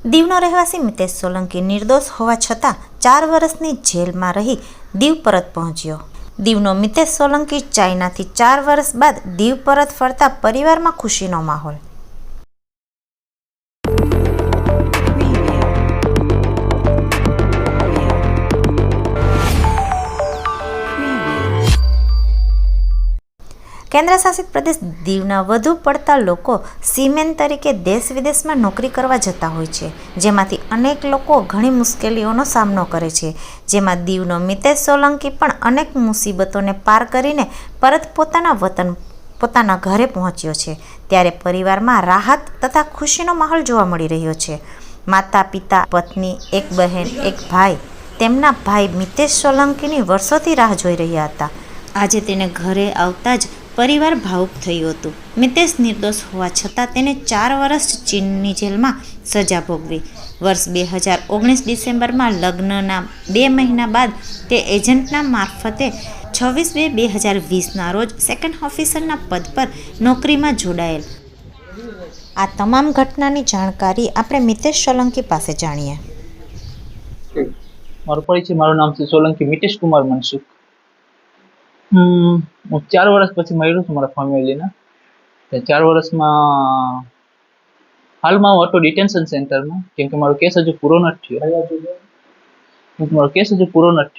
દીવનો રહેવાસી મિતેશ સોલંકી નિર્દોષ હોવા છતાં 4 વર્ષની જેલમાં રહી દીવ પરત પહોંચ્યો. દીવનો મિતેશ સોલંકી ચાઇનાથી 4 વર્ષ બાદ દીવ પરત ફરતા પરિવારમાં ખુશીનો માહોલ. કેન્દ્ર શાસિત પ્રદેશ દીવના વધુ પડતા લોકો સીમેન તરીકે દેશ વિદેશમાં નોકરી કરવા જતા હોય છે, જેમાંથી અનેક લોકો ઘણી મુશ્કેલીઓનો સામનો કરે છે. જેમાં દીવનો મિતેશ સોલંકી પણ અનેક મુસીબતોને પાર કરીને પરત પોતાના વતન પોતાના ઘરે પહોંચ્યો છે. ત્યારે પરિવારમાં રાહત તથા ખુશીનો માહોલ જોવા મળી રહ્યો છે. માતા પિતા, પત્ની, એક બહેન, એક ભાઈ તેમના ભાઈ મિતેશ સોલંકીની વર્ષોથી રાહ જોઈ રહ્યા હતા. આજે તેને ઘરે આવતા જ પરિવાર ભાવુક થયું હતું. મિતેશ નિર્દોષ હોવા છતાં તેને 4 વર્ષ ચીનની જેલમાં સજા ભોગવી. વર્ષ 2019 ડિસેમ્બરમાં લગ્નના 2 મહિના બાદ તે એજન્ટના મારફતે 26/2/2020ના રોજ સેકન્ડ ઓફિસરના પદ પર નોકરીમાં જોડાયેલ. આ તમામ ઘટનાની જાણકારી આપણે મિતેશ સોલંકી પાસે જાણીએ. મારો પરિચય, મારું નામ છે સોલંકી મિતેશ કુમાર મનસુખ. હું 4 વર્ષ પછી મળ્યો છું મારા ફેમિલીને. 4 વર્ષમાં હાલમાં હું હતો ડિટેન્શન સેન્ટરમાં, કેમ કે મારો કેસ હજુ પૂરો નથી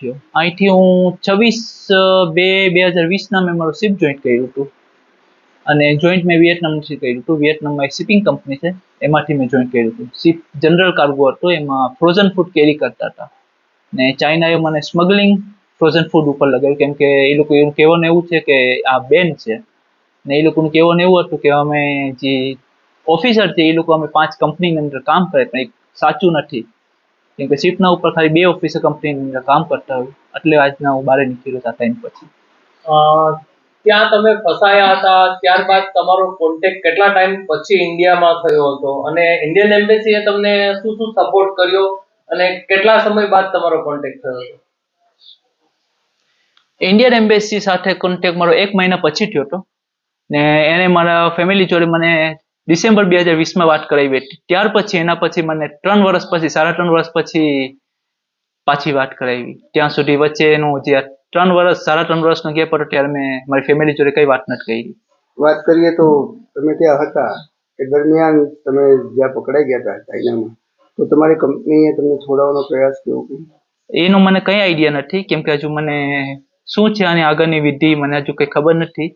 થયો. અહીંથી હું 26/2/2020ના મેં મારું શિપ જોઈન્ટ કર્યું હતું, અને જોઈન્ટ મેં વિયેટનામથી કર્યું હતું. વિયેટનામમાં એક શિપિંગ કંપની છે, એમાંથી મેં જોઈન્ટ કર્યું હતું. શિપ જનરલ કાર્ગો હતો, એમાં ફ્રોઝન ફૂડ કેરી કરતા હતા. ને ચાઇનાએ મને સ્મગલિંગ ફ્રોઝન ફૂડ ઉપર લગાવ્યું, કેમ કે એ લોકો એવું કહેવાનું એવું છે કે આ બેન છે. ને એ લોકોનું કહેવાનું એવું હતું કે અમે જે ઓફિસર છે એ લોકો અમે 5 કંપનીની અંદર કામ કરે, પણ એ સાચું નથી, કેમ કે શિપના ઉપર ખાલી 2 ઓફિસર કંપનીની અંદર કામ કરતા હોય. એટલે આજના હું બહાર નીકળ્યો હતા ટાઈમ પછી. ત્યાં તમે ફસાયા હતા, ત્યારબાદ તમારો કોન્ટેક્ટ કેટલા ટાઈમ પછી ઇન્ડિયામાં થયો હતો, અને ઇન્ડિયન એમ્બેસીએ તમને શું શું સપોર્ટ કર્યો, અને કેટલા સમય બાદ તમારો કોન્ટેક્ટ થયો હતો? ઇન્ડિયન એમ્બેસી સાથે કોન્ટેક્ટ મારો 1 મહિના પછી થયો હતો, ને એને મારા ફેમિલી જોડે મને ડિસેમ્બર 2020માં વાત કરાવી હતી. ત્યાર પછી એના પછી મને 3 વર્ષ પછી, 3.5 વર્ષ પછી પાછી વાત કરાવી. ત્યાં સુધી વચ્ચેનું જે 3.5 વર્ષનો ગેપ હતો, ત્યારે મેં મારી ફેમિલી જોડે કઈ વાત નથી કરી. વાત કરીએ તો તમે ત્યાં હતા એ દરમિયાન તમે જ્યાં પકડાઈ ગયા હતા ચાઇનામાં, તો તમારી કંપનીએ તમને છોડાવવાનો પ્રયાસ કર્યો? એનો મને કઈ આઈડિયા નથી, કેમ કે હજુ મને શું છે આની આગળની વિધિ મને હજુ કઈ ખબર નથી.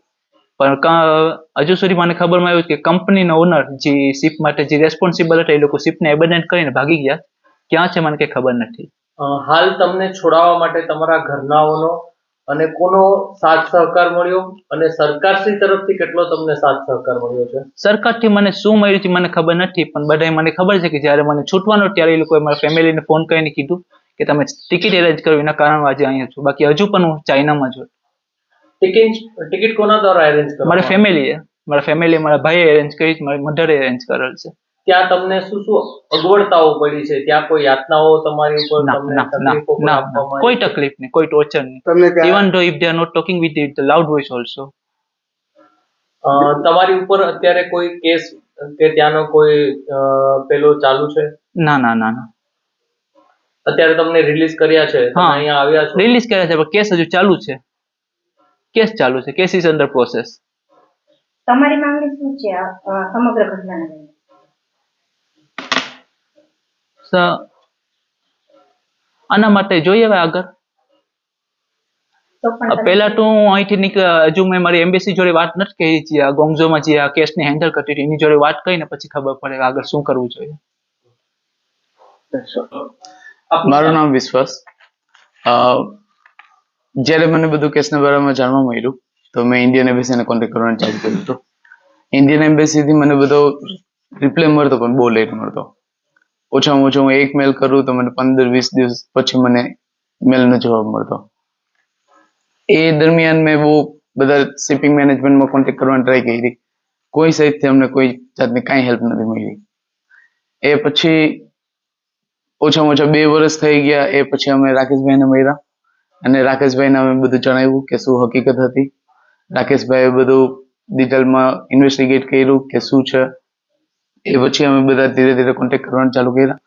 પણ હજુ સુધી મને ખબરમાં આવ્યું કે કંપનીનો ઓનર જે શિપ માટે જે રેસ્પોન્સિબલ હતા, એ લોકો શિપને એબન્ડન કરીને ભાગી ગયા. ક્યાં છે મને કઈ ખબર નથી. હાલ તમને છોડાવવા માટે તમારા ઘરનાઓનો અને કોનો સાથ સહકાર મળ્યો, અને સરકારશ્રી તરફથી કેટલો તમને સાથ સહકાર મળ્યો છે? સરકારથી મને શું મળ્યું છે મને ખબર નથી, પણ બધાએ મને ખબર છે કે જ્યારે મને છૂટવાનો ત્યારે એ લોકોએ મારા ફેમિલીને ફોન કરીને કીધું કે તમે ટિકિટ અરેન્જ કરો, એના કારણે આજે અહીંયા છું. બાકી હજુ પણ હું ચાઇનામાં છું. ટિકિટ કોના દ્વારા અરેન્જ કરો? મારા ફેમિલી, મારા ભાઈએ અરેન્જ કરી, મારી મધરે અરેન્જ કરેલ છે. ત્યાં તમને શું શું અગવડતાઓ પડી છે? ત્યાં કોઈ યાતનાઓ તમારી ઉપર તમને તકલીફો આપવામાં આવી? કોઈ તકલીફ નહીં, કોઈ ટોર્ચર નહીં. Even though if they are not talking with the loud voice also. તમારી ઉપર અત્યારે કોઈ કેસ કે ત્યાંનો કોઈ પેલો ચાલુ છે? ના. અત્યારે તમને રિલીઝ કર્યા છે, તમે અહીંયા આવ્યા છો? રિલીઝ કર્યા છે, પણ કેસ હજુ ચાલુ છે. Case is under process. તમારી માંગણી શું છે સમગ્ર ઘટનાને લઈને? આના માટે જોઈએ હવે આગળ. પહેલા તો હું અહીંથી હજુ મેં મારી એમ્બેસી જોડે વાત નથી કરી, જે આ ગોંગઝોમાં જે આ કેસને હેન્ડલ કરતી હતી એની જોડે વાત કરીને પછી ખબર પડે આગળ શું કરવું જોઈએ. મારું નામ વિશ્વાસ. જ્યારે મને બધું કેસના બારામાં જાણવા મળ્યું તો મેં ઇન્ડિયન એમ્બેસીને કોન્ટેક્ટ કરવાનું ચાલુ કર્યું હતું. ઇન્ડિયન એમ્બેસીથી મને બધો રિપ્લાય મળતો, પણ બહુ લેટ મળતો. ઓછામાં ઓછો હું 1 મેલ કરું તો મને 15-20 દિવસ પછી મને મેલનો જવાબ મળતો. એ દરમિયાન મેં બહુ બધા શિપિંગ મેનેજમેન્ટમાં કોન્ટેક્ટ કરવાની ટ્રાય કરી. કોઈ સાઈડથી અમને કોઈ જાતની કાંઈ હેલ્પ નથી મળી. એ પછી ઓછામાં ઓછા 2 વર્ષ થઈ ગયા. એ પછી અમે રાકેશભાઈને મળ્યા, અને રાકેશભાઈને અમે બધું જણાવ્યું કે શું હકીકત હતી. રાકેશભાઈએ બધું ડિટેલમાં ઇન્વેસ્ટિગેટ કર્યું કે શું છે, એ પછી અમે બધા ધીરે ધીરે કોન્ટેક્ટ કરવાનું ચાલુ કર્યા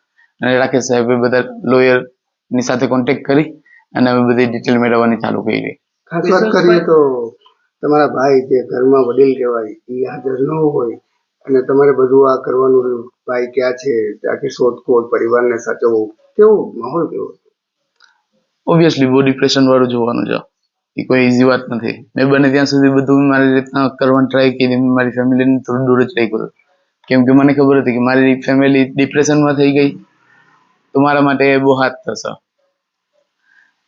અને રાકેશ સાહેબે બધા લોયરની સાથે કોન્ટેક્ટ કરી અને અમે બધી ડિટેલ મેળવવાની ચાલુ કરી. ખાસ વાત કરીએ તો તમારા ભાઈ જે ઘરમાં વડીલ કહેવાય એ હાજર ન હોય અને તમારે બધું આ કરવાનું રહ્યું, ભાઈ ક્યાં છે, આખી શોધખોળ, પરિવારને સાચવવું, કેવો માહોલ કેવો? ઓબ્વિયસલી બહુ ડિપ્રેશન વાળું જોવાનું છે. એ કોઈ ઇઝી વાત નથી. મેં બને ત્યાં સુધી બધું મારી રીતના કરવાની ટ્રાય કરી. મેં મારી ફેમિલીને થોડું દૂર જ રાખ્યું, કેમ કે મને ખબર હતી કે મારી ફેમિલી ડિપ્રેશનમાં થઈ ગઈ તો મારા માટે એ બહુ હાથ થશે.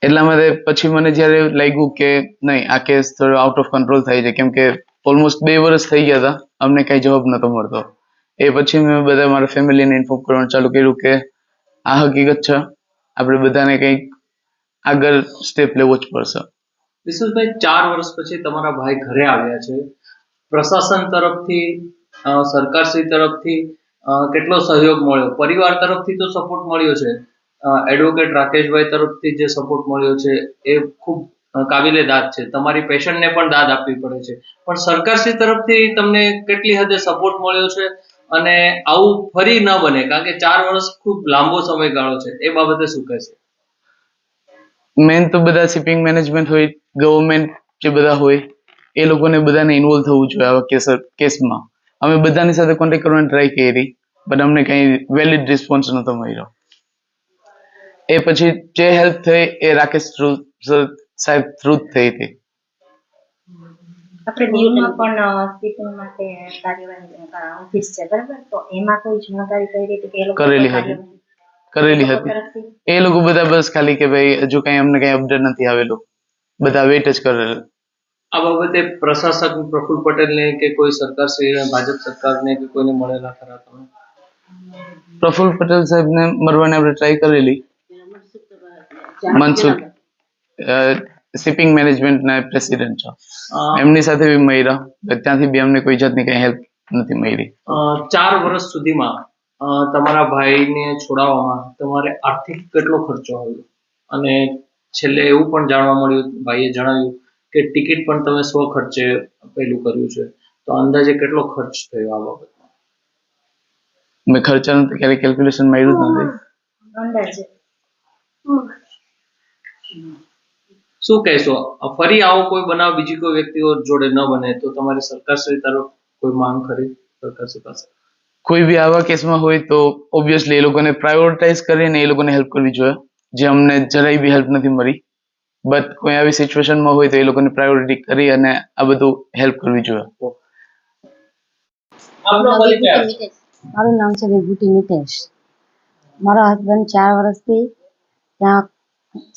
એટલા માટે પછી મને જ્યારે લાગ્યું કે નહીં, આ કેસ થોડો આઉટ ઓફ કંટ્રોલ થાય છે, કેમ કે ઓલમોસ્ટ 2 વર્ષ થઈ ગયા હતા, અમને કઈ જવાબ નતો મળતો. એ પછી મેં બધા મારા ફેમિલીને ઇન્ફોર્મ કરવાનું ચાલુ કર્યું કે આ હકીકત છે, આપણે બધાને કંઈક આગળ સ્ટેપ લેવો જ પડશે. વિશુલભાઈ, 4 વર્ષ પછી તમારા ભાઈ ઘરે આવ્યા છે. પ્રશાસન તરફથી, સરકારશ્રી તરફથી કેટલો સહયોગ મળ્યો? પરિવાર તરફથી તો સપોર્ટ મળ્યો છે, એડવોકેટ રાકેશભાઈ તરફથી જે સપોર્ટ મળ્યો છે એ ખૂબ કાબિલે દાદ છે. તમારી પેશન્ટને પણ દાદ આપવી પડે છે, પણ સરકારશ્રી તરફથી તમને કેટલી હદે સપોર્ટ મળ્યો છે? અને આવું ફરી ન બને, કારણ કે 4 વર્ષ ખૂબ લાંબો સમયગાળો છે, એ બાબતે શું કહેશે? મેન તો બધા શિપિંગ મેનેજમેન્ટ હોય, ગવર્મેન્ટ જે બધા હોય, એ લોકોને બધાને ઇન્વોલ્વ થવું જોઈએ આવા કેસમાં. અમે બધાની સાથે કોન્ટેક્ટ કરવાની ટ્રાય કરી, પણ અમને કઈ વેલિડ રિસ્પોન્સ નતો મળ્યો. એ પછી જે હેલ્પ થઈ એ રાકેશ સાહેબ થ્રુ થઈ હતી. આપણે દીવમાં પણ શિપિંગ માટે કાર્યવાહી ઓફિસ છે, બરાબર? તો એમાં કોઈ જાણકારી કરી હતી કે એ લોકો કરેલી હતી. એ લોકો બધા બસ ખાલી કે ભાઈ હજુ કઈ અમને કઈ અપડેટ નથી આવેલું, બધા વેઇટ જ કરેલું. આ બાબતે પ્રશાસક પ્રફુલ પટેલને કે કોઈ સરકારશ્રી, ભાજપ સરકારને કે કોઈને મળેલા ખરા તમે? પ્રફુલ પટેલ સાહેબને મળવાની આપણે ટ્રાય કરેલી. મનસુખ શિપિંગ મેનેજમેન્ટના પ્રેસિડેન્ટ છે, એમની સાથે બી મળ્યા, ત્યાંથી બી અમને કોઈ જાતની કઈ હેલ્પ નથી મળી. 4 વર્ષ સુધીમાં તમારા ભાઈને છોડાવવામાં તમારે આર્થિક કેટલો ખર્ચો આવ્યો? અને છેલ્લે એવું પણ જાણવા મળ્યું, ભાઈએ જણાવ્યું કે ટિકિટ પણ તમે સ્વખર્ચે પેલું કર્યું છે, તો અંદાજે કેટલો ખર્ચ થયો આ બાબતમાં? મેં ખર્ચાનું તો ક્યારેય કેલ્ક્યુલેશન માર્યું જ નથી. અંદાજે શું કહેશો? ફરી આવો કોઈ બનાવ બીજી કોઈ વ્યક્તિઓ જોડે ન બને તો તમારી સરકારશ્રી તરફ કોઈ માંગ ખરી સરકારશ્રી પાસે? કોઈ બી આવા કેસમાં હોય તો ઓબ્વિયસલી એ લોકોને પ્રાયોરિટાઇઝ કરીને એ લોકોને હેલ્પ કરવી જોઈએ, જે અમને જરાય બી હેલ્પ નથી મળી. બટ કોઈ આવી સિચ્યુએશનમાં હોય તો એ લોકોને પ્રાયોરિટી કરી અને આ બધું હેલ્પ કરવી જોઈએ. મારું નામ છે વિભૂતિ મિતેશ. મારા હસબન્ડ 4 વર્ષથી ત્યાં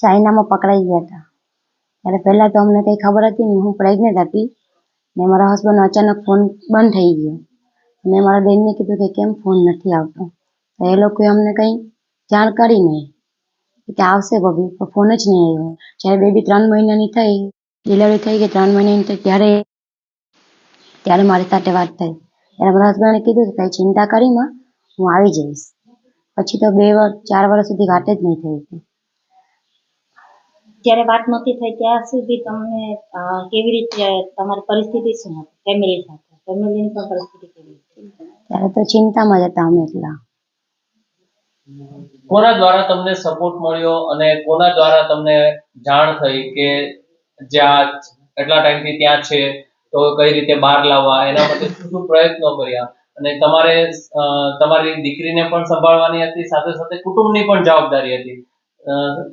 ચાઇનામાં પકડાઈ ગયા હતા. ત્યારે પહેલાં તો અમને કંઈ ખબર હતી નહીં, હું પ્રેગ્નેન્ટ હતી ને મારા હસબન્ડનો અચાનક ફોન બંધ થઈ ગયો. મેં મારા બેનને કીધું કે કેમ ફોન નથી આવતો, તો એ લોકોએ અમને કંઈ જાણ કરી નહીં કે આવશે બબી, પણ ફોન જ નહીં આવ્યો. જ્યારે બેબી 3 મહિનાની થઈ, ડિલિવરી થઈ ગઈ 3 મહિનાની થઈ, ત્યારે મારી સાથે વાત થઈ. ત્યારે મારા હસબન્ડે કીધું કે કંઈ ચિંતા કરી માં, હું આવી જઈશ. પછી તો 4 વર્ષ સુધી વાત જ નહીં થઈ હતી. જ્યારે વાત નહોતી થઈ ત્યાં સુધી તમને કેવી રીતે તમારી પરિસ્થિતિ શું હતી ફેમિલી સાથે? ફેમિલીની પણ પરિસ્થિતિ કેવી હતી? ત્યારે તો ચિંતામાં જ હતા અમે એટલા. કોના દ્વારા તમને સપોર્ટ મળ્યો અને કોના દ્વારા તમને જાણ થઈ કે જ્યાં એટલા ટાઈમથી ત્યાં છે તો કઈ રીતે બહાર લાવવા, એના માટે શું શું પ્રયત્નો કર્યા? અને તમારે તમારી દીકરીને પણ સંભાળવાની હતી, સાથે સાથે કુટુંબની પણ જવાબદારી હતી.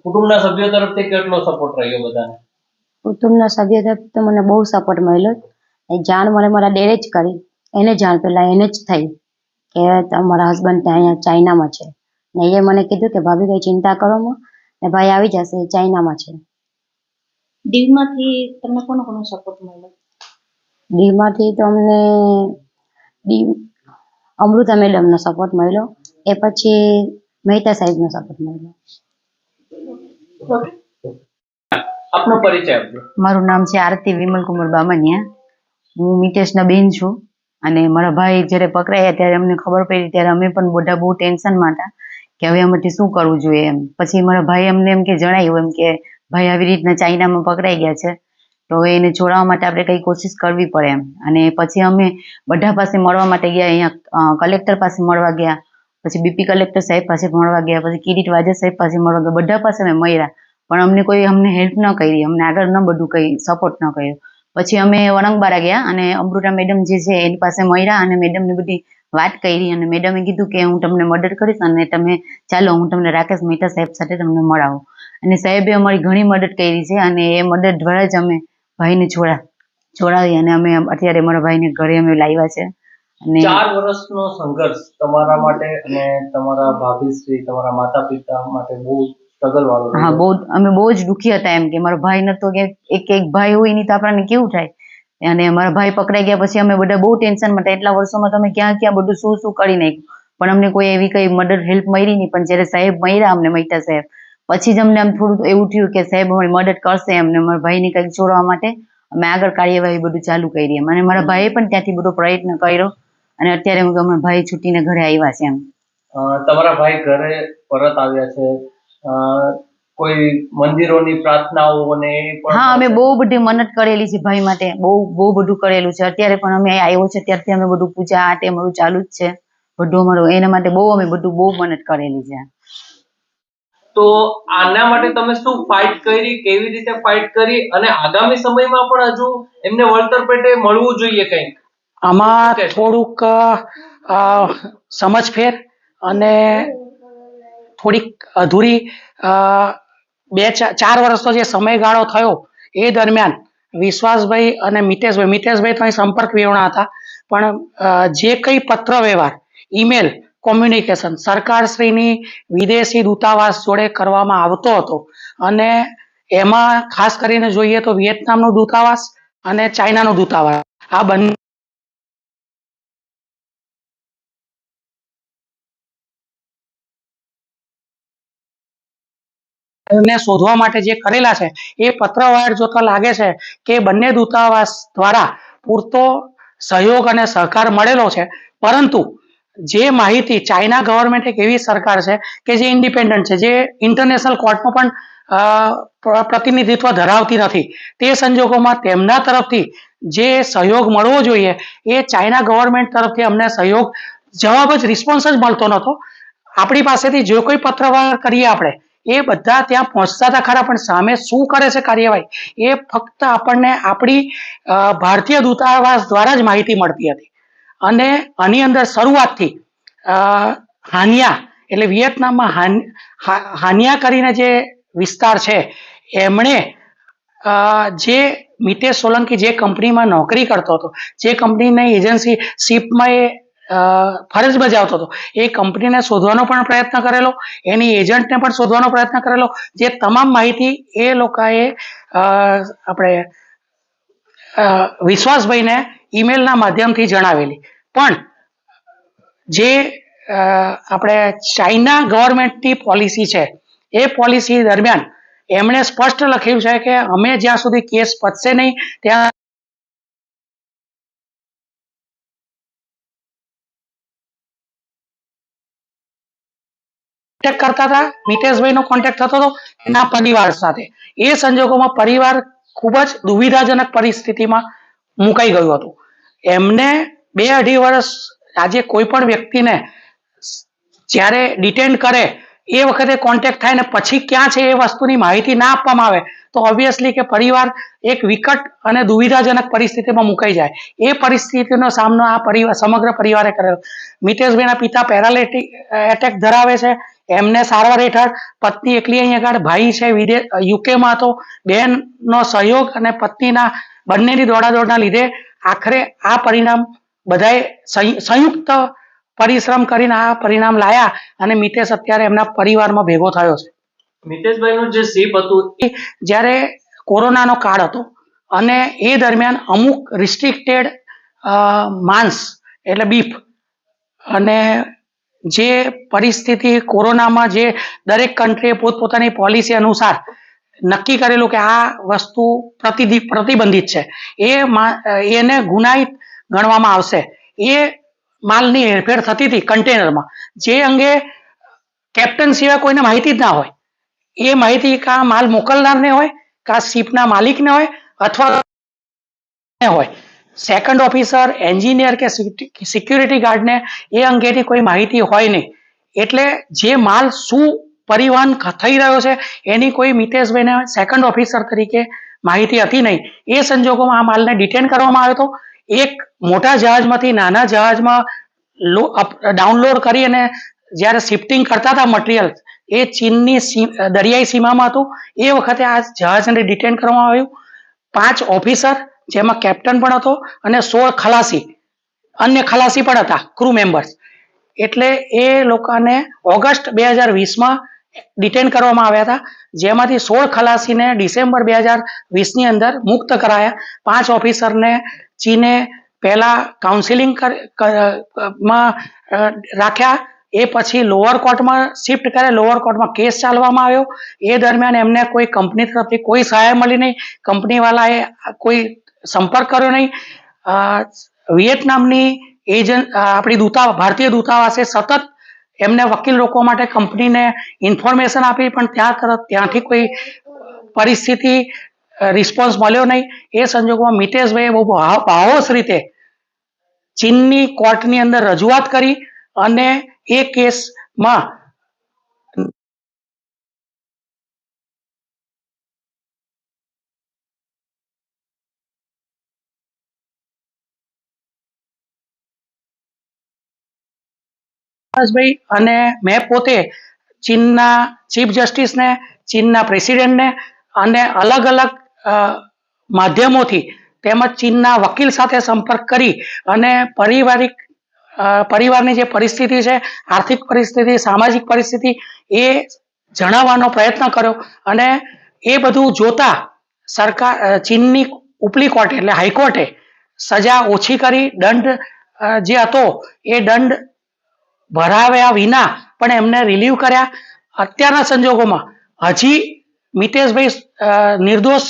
કુટુંબના સભ્યો તરફથી કેટલો સપોર્ટ રહ્યો બધાને? કુટુંબના સભ્યો તરફથી તો મને બહુ સપોર્ટ મળ્યો. એ જાણ મને મારા ડેરે જ કરી, એને જાણ પહેલાં એને જ થઈ કે તમારા હસબન્ડ ત્યાં અહીંયા ચાઇનામાં છે. ને એ મને કીધું કે ભાભી કંઈ ચિંતા કરો માં, ને ભાઈ આવી જશે, એ ચાઇનામાં છે. દીવમાંથી તમને કોનો સપોર્ટ મળ્યો? દીવમાંથી તો અમને અમૃતા મેડમનો સપોર્ટ મળ્યો, એ પછી મહેતા સાહેબનો સપોર્ટ મળ્યો. આપનો પરિચય આપજો. મારું નામ છે આરતી વિમલકુમાર બામણિયા. હું મિતેશના બેન છું અને મારા ભાઈ જ્યારે પકડાયા ત્યારે અમને ખબર પડી ત્યારે અમે પણ બધા બહુ ટેન્શનમાં હતા કે હવે આમાંથી શું કરવું જોઈએ એમ. પછી મારા ભાઈ અમને એમ કે જણાવ્યું એમ કે ભાઈ આવી રીતના ચાઇનામાં પકડાઈ ગયા છે તો એને છોડાવવા માટે આપણે કઈ કોશિશ કરવી પડે એમ. અને પછી અમે બધા પાસે મળવા માટે ગયા, અહીંયા કલેક્ટર પાસે મળવા ગયા, પછી બીપી કલેક્ટર સાહેબ પાસે મળવા ગયા, પછી કિરીટ વાજા સાહેબ પાસે મળવા ગયા, બધા પાસે અમે મળ્યા, પણ અમને હેલ્પ ન કરી, અમને આગળ ન બધું કઈ સપોર્ટ ન કર્યો. પછી અમે વરંગબારા ગયા અને અમૃતા મેડમ જે છે એની પાસે મળ્યા અને મેડમને બધી વાત કરી અને મેડમે કીધું કે હું તમને મદદ કરીશ અને તમે ચાલો હું તમને રાકેશ મહેતા સાહેબ સાથે તમને મળાવું. અને સાહેબે અમારી ઘણી મદદ કરી છે અને એ મદદ દ્વારા જ અમે ભાઈને છોડાવી અને અમે અત્યારે અમારા ભાઈને ઘરે અમે લાવ્યા છે. અને 4 વર્ષનો સંઘર્ષ તમારા માટે અને તમારા ભાભીશ્રી, તમારા માતા પિતા માટે બહુ સ્ટ્રગલ વાળો હા, રહ્યો. અમે બહુ જ દુખી હતા એમ કે મારો ભાઈ નતો, કે એક ભાઈ હોય નહીં તો આપણને કેવું થાય. અને મારા ભાઈ પકડાઈ ગયા પછી અમે બધા બહુ ટેન્શનમાં હતા. એટલા વર્ષોમાં તમે ક્યાં ક્યાં બધું શું શું કરી નાખ્યું, પણ અમને કોઈ એવી કઈ મદદ હેલ્પ મળી નહીં. પણ જ્યારે સાહેબ મળ્યા અમને, મહેતા સાહેબ, પછી જ અમને આમ થોડું એવું થયું કે સાહેબ અમારી મદદ કરશે એમને, અમારા ભાઈને કંઈક છોડવા માટે અમે આગળ કાર્યવાહી બધું ચાલુ કરી એમ. અને મારા ભાઈએ પણ ત્યાંથી બધો પ્રયત્ન કર્યો અને અત્યારે અમારા ભાઈ છૂટીને ઘરે આવ્યા છે એમ. તમારા ભાઈ ઘરે પરત આવ્યા છે. કોઈ મંદિરોની પ્રાર્થનાઓ ને એ પણ હા, અમે બહુ બધી મન્નત કરેલી છે ભાઈ માટે, બહુ બધું કરેલું છે. અત્યારે પણ અમે આવ્યો છે ત્યારથી અમે બધું પૂજા આ તે અમારું ચાલુ જ છે બધું અમારું. એના માટે અમે બહુ મન્નત કરેલી છે. તો આના માટે તમે શું ફાઇટ કરી, કેવી રીતે ફાઇટ કરી અને આગામી સમયમાં પણ હજુ એમને વળતર પેટે મળવું જોઈએ કંઈક? આમાં થોડુંક સમજફેર અને થોડીક અધૂરી 4 વર્ષનો જે સમયગાળો થયો એ દરમિયાન વિશ્વાસભાઈ અને મિતેશભાઈ તો અહીં સંપર્ક વિહોણા હતા, પણ જે કંઈ પત્ર વ્યવહાર, ઈમેલ કોમ્યુનિકેશન સરકારશ્રીની વિદેશી દૂતાવાસ જોડે કરવામાં આવતો હતો અને એમાં ખાસ કરીને જોઈએ તો વિયેતનામનું દૂતાવાસ અને ચાઇનાનું દૂતાવાસ, આ બંને ને શોધવા માટે જે કરેલા છે એ પત્રવ્યવહાર જોતા લાગે છે કે બંને દૂતાવાસ દ્વારા પૂરતો સહયોગ અને સહકાર મળેલો છે. પરંતુ જે માહિતી, ચાઇના ગવર્મેન્ટ એક એવી સરકાર છે કે જે ઇન્ડિપેન્ડન્ટ છે, જે ઇન્ટરનેશનલ કોર્ટમાં પણ પ્રતિનિધિત્વ ધરાવતી નથી. તે સંજોગોમાં તેમના તરફથી જે સહયોગ મળવો જોઈએ એ ચાઇના ગવર્મેન્ટ તરફથી અમને સહયોગ, જવાબ જ, રિસ્પોન્સ જ મળતો નહોતો. આપણી પાસેથી જે કોઈ પત્રવ્યવહાર કરીએ આપણે એ બધા ત્યાં પહોંચતા હતા ખરા, પણ સામે શું કરે છે કાર્યવાહી એ ફક્ત આપણને આપણી ભારતીય દૂતાવાસ દ્વારા જ માહિતી મળતી હતી. અને આની અંદર શરૂઆતથી હાનિયા, એટલે વિયેતનામમાં હાનિયા કરીને જે વિસ્તાર છે, એમણે જે મિતેશ સોલંકી જે કંપનીમાં નોકરી કરતો હતો, જે કંપનીની એજન્સી શિપમાં એ ફરજ બજાવતો હતો, એ કંપનીને શોધવાનો પણ પ્રયત્ન કરેલો, એની એજન્ટને પણ શોધવાનો પ્રયત્ન કરેલો. જે તમામ માહિતી એ લોકોએ આપણે વિશ્વાસભાઈને ઈમેલના માધ્યમથી જણાવેલી. પણ જે આપણે ચાઇના ગવર્મેન્ટની પોલિસી છે, એ પોલિસી દરમિયાન એમણે સ્પષ્ટ લખ્યું છે કે અમે જ્યાં સુધી કેસ પતશે નહીં ત્યાં કરતા હતા. મિતેશભાઈનો કોન્ટેક્ટ થતો હતો એના પરિવાર સાથે. એ સંજોગોમાં પરિવાર ખૂબ જ દુવિધાજનક પરિસ્થિતિમાં મુકાઈ ગયું હતું. એમને 2-2.5 વર્ષ, આજે કોઈ પણ વ્યક્તિને જ્યારે ડિટેન કરે એ વખતે કોન્ટેક્ટ થાય ને પછી ક્યાં છે એ વસ્તુની માહિતી ના આપવામાં આવે તો ઓબ્વિયસલી કે પરિવાર એક વિકટ અને દુવિધાજનક પરિસ્થિતિમાં મુકાઈ જાય. એ પરિસ્થિતિનો સામનો આ સમગ્ર પરિવારે કરેલો. મિતેશભાઈના પિતા પેરાલિટિક એટેક ધરાવે છે, એમને સારવાર હેઠળ, પત્ની એકલી અહીંયા આગળ, ભાઈ છે યુકેમાં હતો. બહેનનો સહયોગ અને પત્નીના બંનેની દોડાદોડના લીધે આખરે આ પરિણામ બધાએ સંયુક્ત પરિશ્રમ કરીને આ પરિણામ લાયા અને મિતેશ અત્યારે એમના પરિવારમાં ભેગો થયો છે. મિતેશભાઈનું જે શિપ હતું, જ્યારે કોરોનાનો કાળ હતો અને એ દરમિયાન અમુક રિસ્ટ્રિક્ટેડ માંસ એટલે બીફ, અને જે પરિસ્થિતિ કોરોનામાં જે દરેક કન્ટ્રીએ પોતપોતાની પોલિસી અનુસાર નક્કી કરેલું કે આ વસ્તુ પ્રતિબંધિત છે, એને ગુનાહિત ગણવામાં આવશે. એ માલની હેરફેર થતી હતી કન્ટેનરમાં, જે અંગે કેપ્ટન સિવાય કોઈને માહિતી જ ના હોય. એ માહિતી કાં માલ મોકલનારને હોય, કાં શિપના માલિકને હોય, અથવા હોય, સેકન્ડ ઓફિસર, એન્જિનિયર કે સિક્યુરિટી ગાર્ડને એ અંગેની કોઈ માહિતી હોય નહીં. એટલે જે માલ શું પરિવહન થઈ રહ્યો છે એની કોઈ મિતેશભાઈને સેકન્ડ ઓફિસર તરીકે માહિતી હતી નહીં. એ સંજોગોમાં આ માલને ડિટેન કરવામાં આવ્યો હતો. એક મોટા જહાજમાંથી નાના જહાજમાં ડાઉનલોડ કરી અને જ્યારે શિફ્ટિંગ કરતા હતા મટીરિયલ, એ ચીનની દરિયાઈ સીમામાં હતું. એ વખતે આ જહાજને ડિટેન કરવામાં આવ્યું. 5 ઓફિસર, જેમાં કેપ્ટન પણ હતો, અને 16 ખલાસી, અન્ય ખલાસી પણ હતા, ક્રૂ મેમ્બર્સ. એટલે એ લોકોને ઓગસ્ટ 2020માં ડિટેન કરવામાં આવ્યા હતા, જેમાંથી 16 ખલાસીને ડિસેમ્બર 2020ની અંદર મુક્ત કરાયા. 5 ઓફિસરને ચીને પહેલા કાઉન્સિલિંગ માં રાખ્યા, એ પછી લોઅર કોર્ટમાં શિફ્ટ કરે. લોઅર કોર્ટમાં કેસ ચાલવામાં આવ્યો. એ દરમિયાન એમને કોઈ કંપની તરફથી કોઈ સહાય મળી નહીં. કંપનીવાળાએ કોઈ સંપર્ક કર્યો નહીં. વિયેતનામની આપણી ભારતીય દૂતાવાસે સતત એમને વકીલ રોકવા માટે કંપનીને ઇન્ફોર્મેશન આપી, પણ ત્યાંથી કોઈ પરિસ્થિતિ રિસ્પોન્સ મળ્યો નહીં. એ સંજોગોમાં મિતેશભાઈએ બહુ બાહોશ રીતે ચીનની કોર્ટની અંદર રજૂઆત કરી અને એ કેસમાં ભાઈ અને મેં પોતે ચીનના ચીફ જસ્ટિસને, ચીનના પ્રેસિડેન્ટને અને અલગ અલગ માધ્યમોથી તેમજ ચીનના વકીલ સાથે સંપર્ક કરી અને પરિવારની જે પરિસ્થિતિ છે, આર્થિક પરિસ્થિતિ, સામાજિક પરિસ્થિતિ, એ જણાવવાનો પ્રયત્ન કર્યો. અને એ બધું જોતા ચીનની ઉપલી કોર્ટે એટલે હાઈકોર્ટે સજા ઓછી કરી. દંડ જે હતો એ દંડ ભરાવ્યા વિના પણ એમને રિલીવ કર્યા. અત્યારના સંજોગોમાં હજી મિતેશભાઈ નિર્દોષ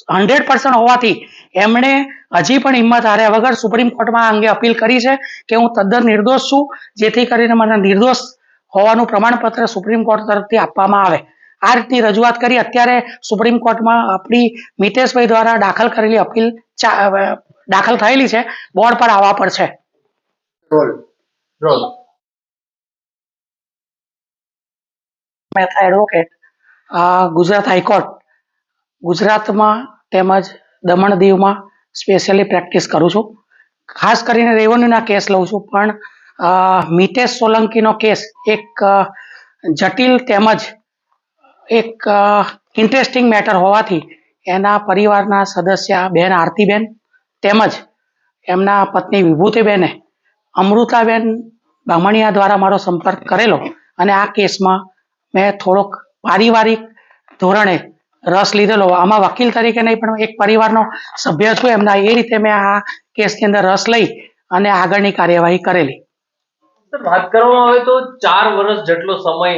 100% હોવાથી એમણે હજી પણ હિંમત હાર્યા વગર સુપ્રીમ કોર્ટમાં આ અંગે અપીલ કરી છે કે હું તદ્દન નિર્દોષ છું, જેથી કરીને મને નિર્દોષ હોવાનું પ્રમાણપત્ર સુપ્રીમ કોર્ટ તરફથી આપવામાં આવે. આ રીતની રજૂઆત કરી. અત્યારે સુપ્રીમ કોર્ટમાં આપણી મિતેશભાઈ દ્વારા દાખલ કરેલી અપીલ દાખલ થયેલી છે, બોર્ડ પર આવવા પર છે. એડવોકેટ, ગુજરાત હાઈકોર્ટ, ગુજરાતમાં તેમજ દમણ દીવમાં સ્પેશિયલી પ્રેક્ટિસ કરું છું. ખાસ કરીને રેવન્યુના કેસ લઉં છું, પણ મિતેશ સોલંકીનો કેસ એક જટિલ તેમજ એક ઇન્ટરેસ્ટિંગ મેટર હોવાથી એના પરિવારના સદસ્ય બેન આરતીબેન તેમજ એમના પત્ની વિભૂતિબેને અમૃતાબેન બામણિયા દ્વારા મારો સંપર્ક કરેલો અને આ કેસમાં મેં થોડોક પારિવારિક ધોરણે રસ લીધેલો. આમાં વકીલ તરીકે નહીં, પણ એક પરિવારનો સભ્ય છું એમના, એ રીતે મેં આ કેસની અંદર રસ લઈ અને આગળની કાર્યવાહી કરેલી. વાત કરવામાં આવે તો 4 વર્ષ જેટલો સમય